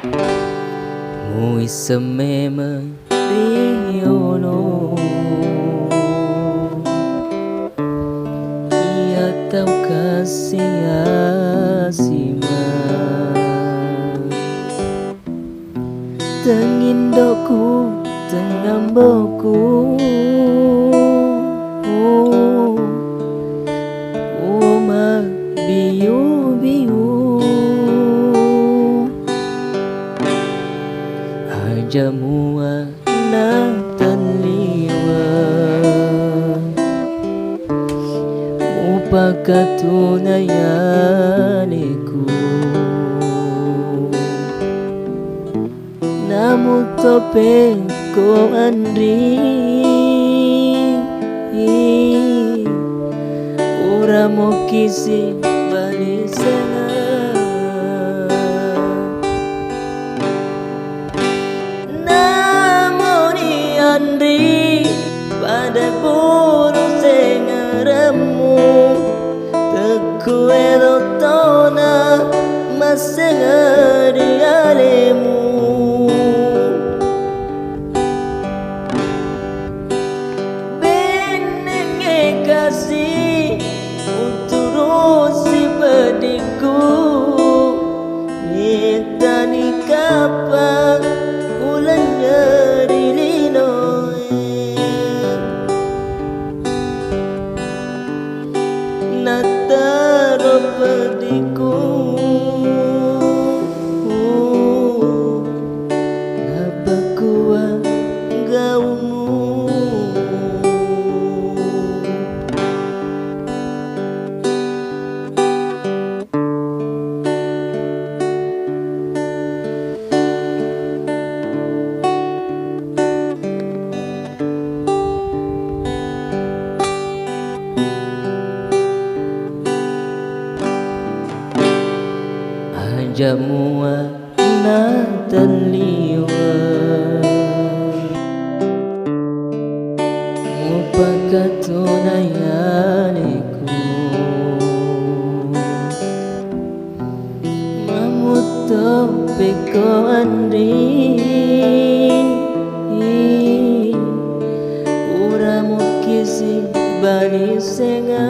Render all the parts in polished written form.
Mui semema riono ia tau kasih asima tengindoku tengamboku uma biu-biu Jamua na tanliwa upakatunayaniku namutope ko andri ura mo kisi balisena Andri pada bulu sengaremu teku elotona masengari alemu benenge kasih uturusi pediku itani kapan ulanya nataro pediku nabakua gaumu Jamua na tanliwa upakatunayaniku mamutope ko andri ura mo kisi balisenga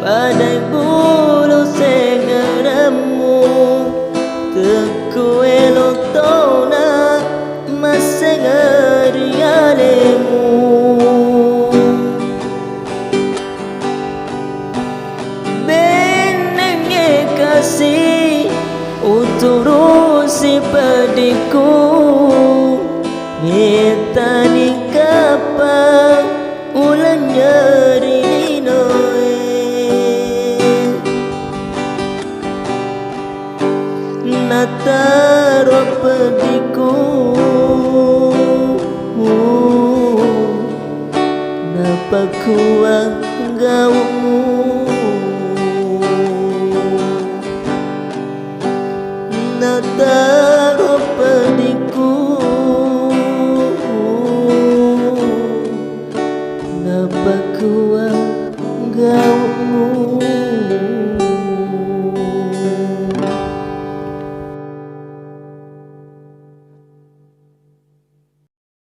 Padai bulu sengaremu teku elotona masengari alemu benenge kasih uturusi pediku mitani kapan ulan nyari nataro pediku napakua